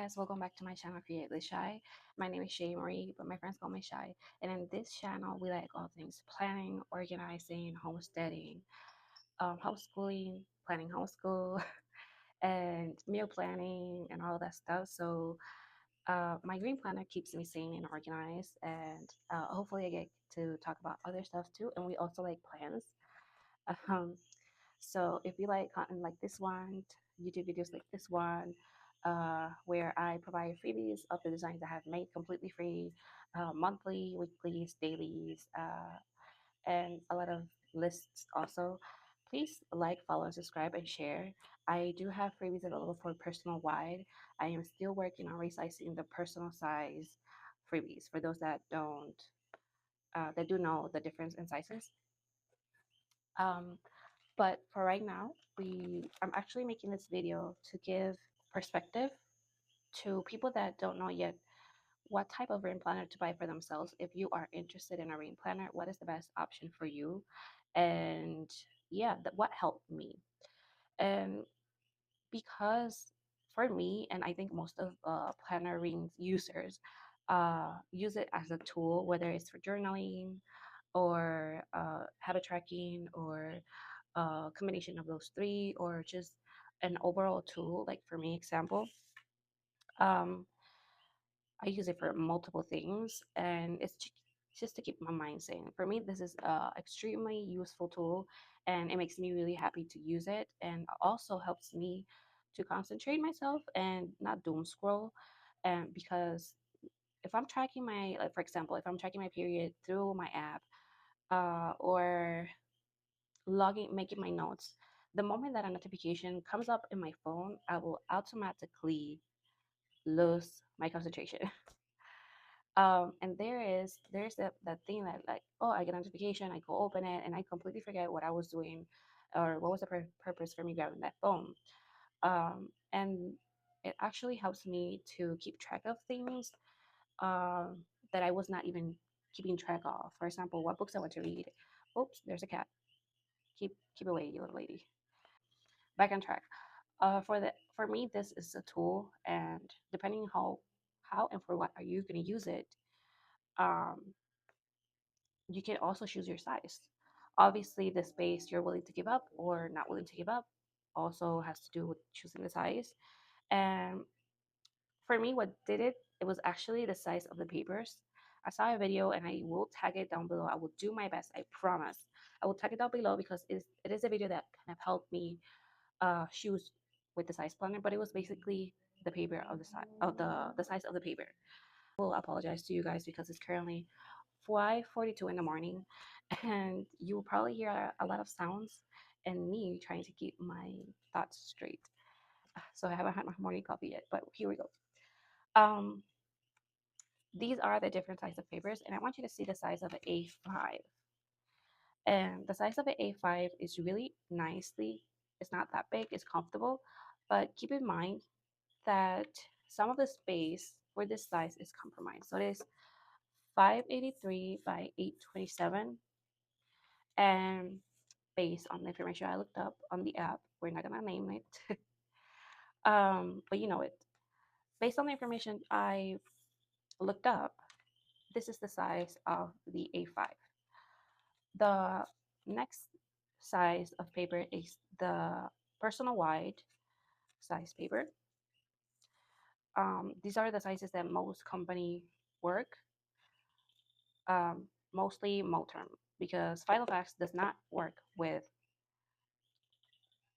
guys, welcome back to my channel Create with Shy. My name is Shay Marie, but my friends call me Shy. And in this channel, we like all things planning, organizing, homesteading, homeschooling, planning homeschool, and meal planning, and all that stuff. So my green planner keeps me sane and organized, and hopefully I get to talk about other stuff too. And we also like plans. Um, so if you like content like this one, YouTube videos like this one, where I provide freebies of the designs I have made completely free, monthly, weeklies, dailies, and a lot of lists also. Please like, follow, and subscribe and share. I do have freebies available for personal wide. I am still working on resizing the personal size freebies for those that that do know the difference in sizes. Um, But for right now, I'm actually making this video to give perspective to people that don't know yet what type of rain planner to buy for themselves. If you are interested in a rain planner, what is the best option for you? And yeah, what helped me. And because for me, and I think most of planner ring users use it as a tool, whether it's for journaling or habit tracking or a combination of those three or just an overall tool. Like for me, example, um, I use it for multiple things, and just to keep my mind sane. For me, this is a extremely useful tool, and it makes me really happy to use it, and also helps me to concentrate myself and not doom scroll. And because if I'm tracking my, like for example, if I'm tracking my period through my app, or logging, making my notes, the moment that a notification comes up in my phone, I will automatically lose my concentration. And there's that thing that, like, oh, I get a notification, I go open it, and I completely forget what I was doing or what was the purpose for me grabbing that phone. And it actually helps me to keep track of things um, that I was not even keeping track of. For example, what books I want to read. Oops, there's a cat. Keep away, you little lady. Back on track. For me, this is a tool, and depending how and for what are you going to use it, um, you can also choose your size. Obviously, the space you're willing to give up or not willing to give up also has to do with choosing the size. And for me, what did it? It was actually the size of the papers. I saw a video, and I will tag it down below. I will do my best. I promise. I will tag it down below because it is a video that kind of helped me shoes with the size planner, but it was basically the paper of the size of the size of the paper. Will apologize to you guys because it's currently 5:42 in the morning, and you will probably hear a lot of sounds and me trying to keep my thoughts straight. So I haven't had my morning coffee yet, but here we go. Um, these are the different sizes of papers, and I want you to see the size of an A5. And the size of an A5 is really nicely, it's not that big, it's comfortable, but keep in mind that some of the space for this size is compromised. So it is 583 by 827. And based on the information I looked up on the app, we're not gonna name it, but you know it. Based on the information I looked up, this is the size of the A5. The next size of paper is the personal wide size paper. These are the sizes that most company work, mostly Moterm, because Filofax does not work with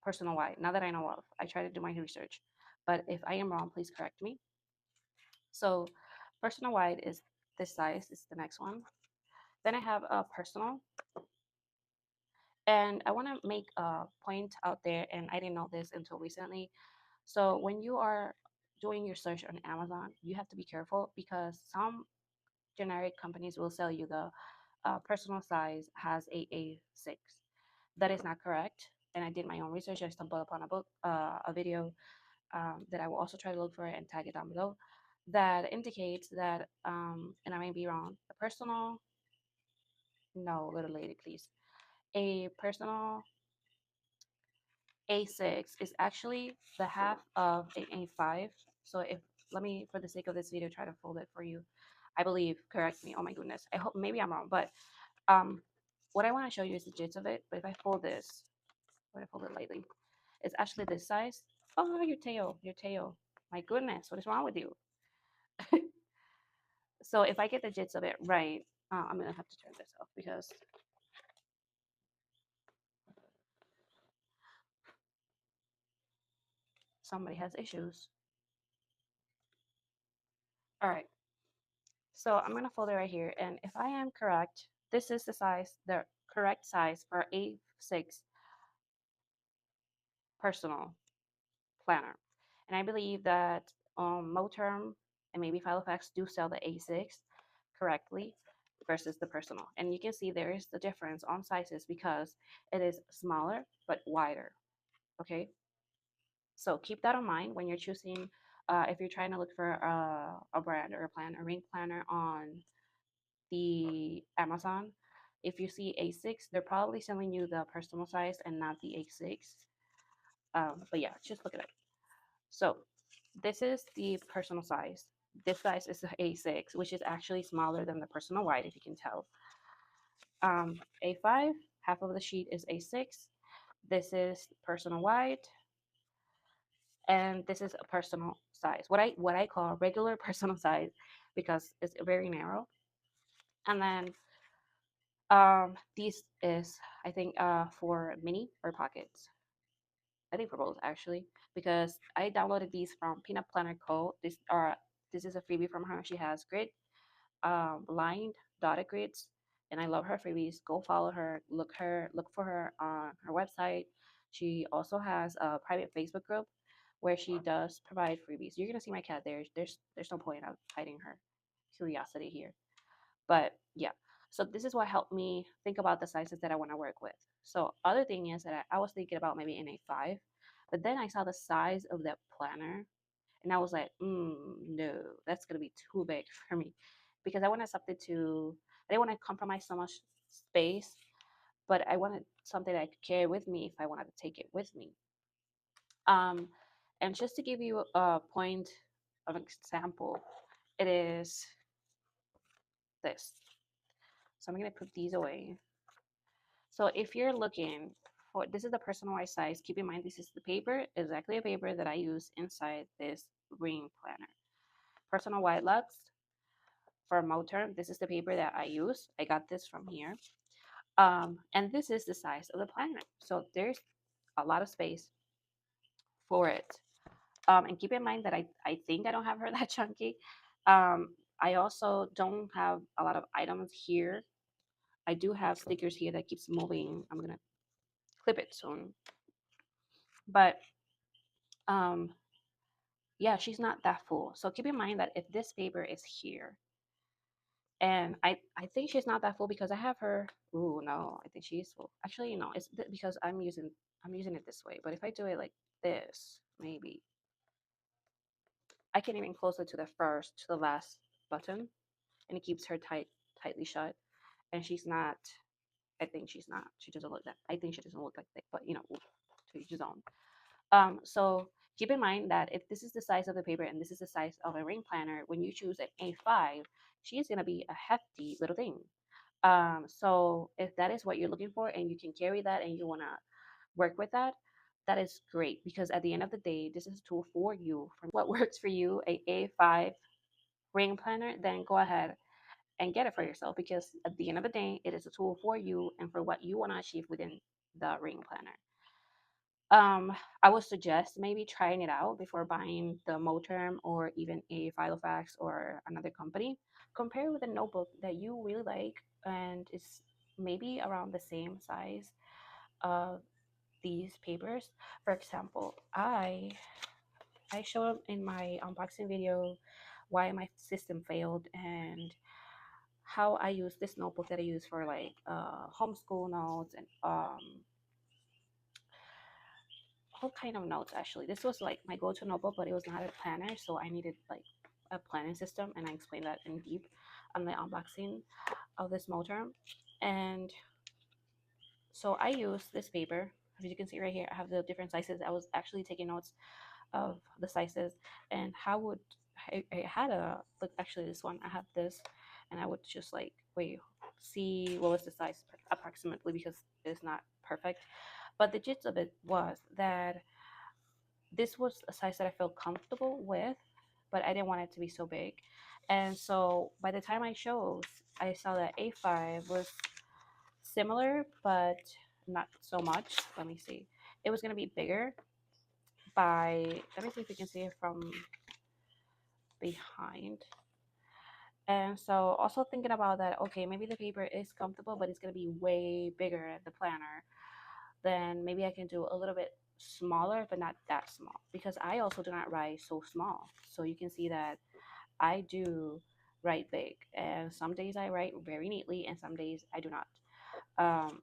personal wide. Not that I know of. I try to do my research, but if I am wrong, please correct me. So, personal wide is this size. Is the next one. Then I have a personal, and I want to make a point out there, and I didn't know this until recently. So when you are doing your search on Amazon, you have to be careful because some generic companies will sell you the personal size has a6. That is not correct. And I did my own research. I stumbled upon a video that I will also try to look for and tag it down below that indicates that, and I may be wrong, a personal, no, little lady, please. A personal A6 is actually the half of an A5. So if let me, for the sake of this video, try to fold it for you. I believe, correct me. Oh my goodness. I hope, maybe I'm wrong, but um, what I want to show you is the gist of it. But if I fold this, when I fold it lightly, it's actually this size. Oh, your tail, your tail. My goodness, what is wrong with you? So if I get the gist of it right, I'm gonna have to turn this off because somebody has issues. All right, so I'm gonna fold it right here, and if I am correct, this is the size, the correct size for A6 personal planner. And I believe that Moterm and maybe Filofax do sell the A6 correctly versus the personal. And you can see there is the difference on sizes because it is smaller but wider. Okay, so keep that in mind when you're choosing. If you're trying to look for a brand or a plan, a ring planner on the Amazon, if you see A6, they're probably selling you the personal size and not the A6. But yeah, just look at it. So this is the personal size. This size is A6, which is actually smaller than the personal wide, if you can tell. A5, half of the sheet is A6. This is personal wide, and this is a personal size. What I call regular personal size because it's very narrow. And then these is I think for mini or pockets. I think for both actually because I downloaded these from Peanut Planner Co. This is a freebie from her. She has grid, lined dotted grids, and I love her freebies. Go follow her. Look for her on her website. She also has a private Facebook group where she does provide freebies. You're gonna see my cat there. There's no point of hiding her curiosity here. But yeah, so this is what helped me think about the sizes that I want to work with. So other thing is that I was thinking about maybe an A5, but then I saw the size of that planner and I was like, no, that's gonna be too big for me because I wanted something to. I didn't want to compromise so much space, but I wanted something that I could carry with me if I wanted to take it with me. Um, and just to give you a point of example, it is this. So I'm gonna put these away. So if you're looking for, this is the personalized size. Keep in mind this is the paper, exactly a paper that I use inside this ring planner. Personal white lux for Moterm. This is the paper that I use. I got this from here. And this is the size of the planner. So there's a lot of space for it. And keep in mind that I think I don't have her that chunky. I also don't have a lot of items here. I do have stickers here that keeps moving. I'm gonna clip it soon. But um, yeah, she's not that full. So keep in mind that if this paper is here, and I think she's not that full because I have her. Ooh, no, I think she's full. Actually, no, it's because I'm using it this way. But if I do it like this, maybe I can even close it to the first to the last button, and it keeps her tightly shut. And she's not. I think she's not. She doesn't look that. I think she doesn't look like thick, but to each his own. So keep in mind that if this is the size of the paper and this is the size of a ring planner, when you choose an A5, she is going to be a hefty little thing. So if that is what you're looking for and you can carry that and you want to work with that, that is great because at the end of the day, this is a tool for you. For what works for you, a A5 ring planner, then go ahead and get it for yourself because at the end of the day, it is a tool for you and for what you want to achieve within the ring planner. I would suggest maybe trying it out before buying the Moterm or even a Filofax or another company. Compare with a notebook that you really like and it's maybe around the same size of these papers. For example, I showed in my unboxing video why my system failed and how I use this notebook that I use for like homeschool notes and all kind of notes actually. This was like my go-to notebook, but it was not a planner, so I needed like a planning system, and I explained that in deep on the unboxing of this motor. And so I use this paper. As you can see right here, I have the different sizes. I was actually taking notes of the sizes and I had a look. Actually, this one I have this, and I would just like wait, see what was the size approximately because it's not perfect. But the gist of it was that this was a size that I felt comfortable with, but I didn't want it to be so big. And so by the time I chose, I saw that A5 was similar, but not so much. Let me see. It was going to be bigger by, let me see if you can see it from behind. And so also thinking about that, okay, maybe the paper is comfortable, but it's going to be way bigger at the planner. Then maybe I can do a little bit smaller, but not that small because I also do not write so small. So you can see that I do write big, and some days I write very neatly, and some days I do not.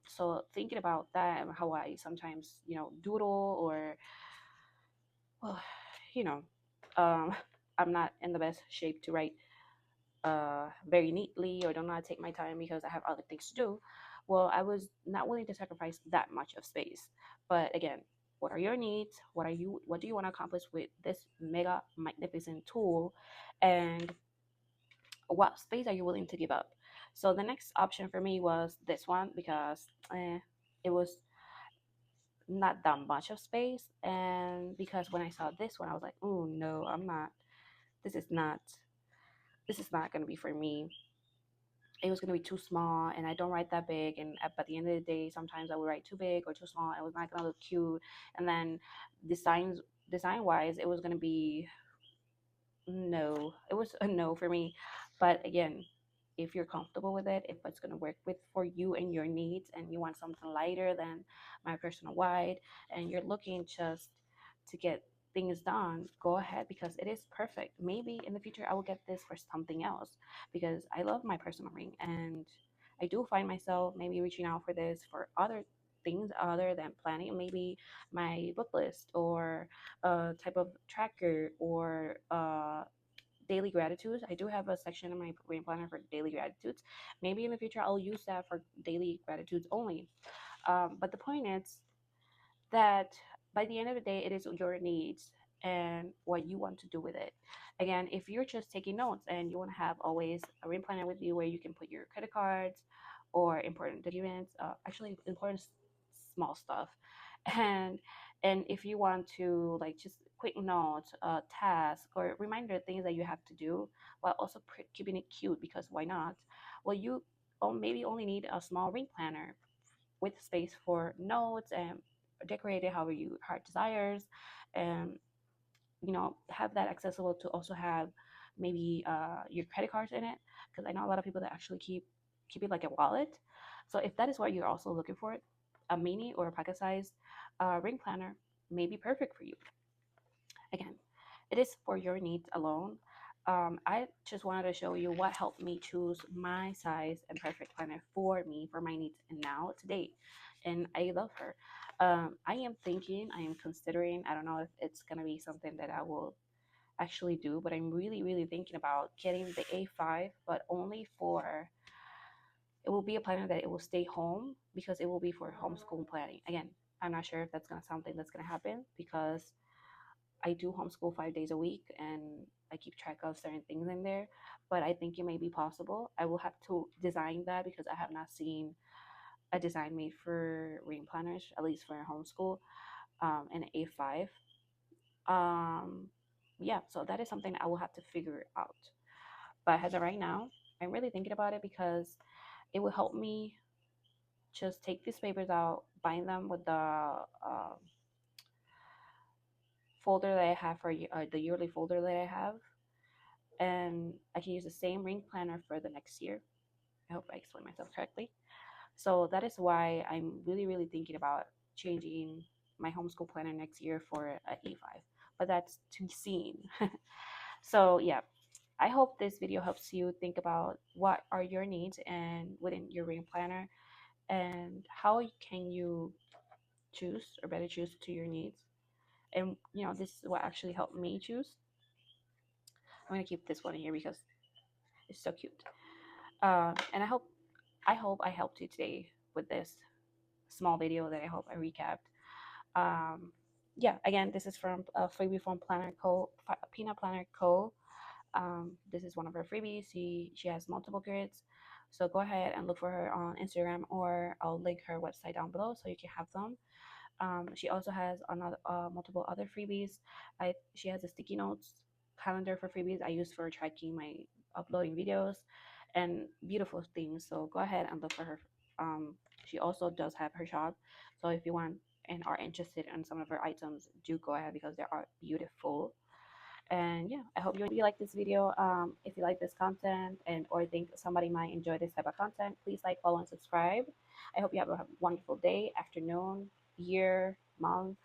So thinking about that and how I sometimes, doodle or, well, you know, um, I'm not in the best shape to write very neatly or don't know how to take my time because I have other things to do. Well, I was not willing to sacrifice that much of space. But again, what are your needs? What do you want to accomplish with this mega magnificent tool? And what space are you willing to give up? So the next option for me was this one because it was not that much of space, and because when I saw this one I was like, oh no, I'm not, this is not, this is not going to be for me. It was going to be too small, and I don't write that big, and at the end of the day sometimes I would write too big or too small. It was not going to look cute. And then design wise it was going to be, no, it was a no for me. But again, if you're comfortable with it, if it's going to work with for you and your needs, and you want something lighter than my personal wide, and you're looking just to get things done, go ahead because it is perfect. Maybe in the future I will get this for something else because I love my personal ring, and I do find myself maybe reaching out for this for other things other than planning, maybe my book list or a type of tracker or daily gratitudes. I do have a section in my brain planner for daily gratitudes. Maybe in the future I'll use that for daily gratitudes only. But the point is that by the end of the day, it is your needs and what you want to do with it. Again, if you're just taking notes and you want to have always a brain planner with you where you can put your credit cards or important documents, actually important small stuff, and if you want to like just quick notes, tasks or reminder things that you have to do while also keeping it cute because why not? Well, you maybe only need a small ring planner with space for notes and decorate it however you heart desires, and have that accessible to also have maybe your credit cards in it, because I know a lot of people that actually keep it like a wallet. So if that is what you're also looking for, a mini or a pocket sized ring planner may be perfect for you. Again, it is for your needs alone. I just wanted to show you what helped me choose my size and perfect planner for me, for my needs, and now to date. And I love her. I am considering, I don't know if it's going to be something that I will actually do, but I'm really, really thinking about getting the A5, but only for, it will be a planner that it will stay home because it will be for homeschool planning. Again, I'm not sure if that's going to something that's going to happen because I do homeschool 5 days a week and I keep track of certain things in there, but I think it may be possible. I will have to design that because I have not seen a design made for reading planners, at least for homeschool, and A5. Um, yeah, so that is something I will have to figure out. But as of right now, I'm really thinking about it because it will help me just take these papers out, bind them with the folder that I have for the yearly folder that I have, and I can use the same ring planner for the next year. I hope I explained myself correctly. So that is why I'm really, really thinking about changing my homeschool planner next year for a A5, but that's to be seen. So yeah, I hope this video helps you think about what are your needs and within your ring planner, and how can you choose or better choose to your needs. And this is what actually helped me choose. I'm gonna keep this one here because it's so cute. And I hope I helped you today with this small video that I hope I recapped. Yeah, again, this is from Freebie from Planner Co. Peanut Planner Co. This is one of her freebies. She has multiple grids, so go ahead and look for her on Instagram, or I'll link her website down below so you can have them. She also has another multiple other freebies. She has a sticky notes calendar for freebies I use for tracking my uploading videos and beautiful things. So go ahead and look for her. Um, she also does have her shop. So if you want and are interested in some of her items, do go ahead because they are beautiful. And yeah, I hope you like this video. If you like this content and or think somebody might enjoy this type of content, please like, follow, and subscribe. I hope you have a wonderful day, afternoon, year, month,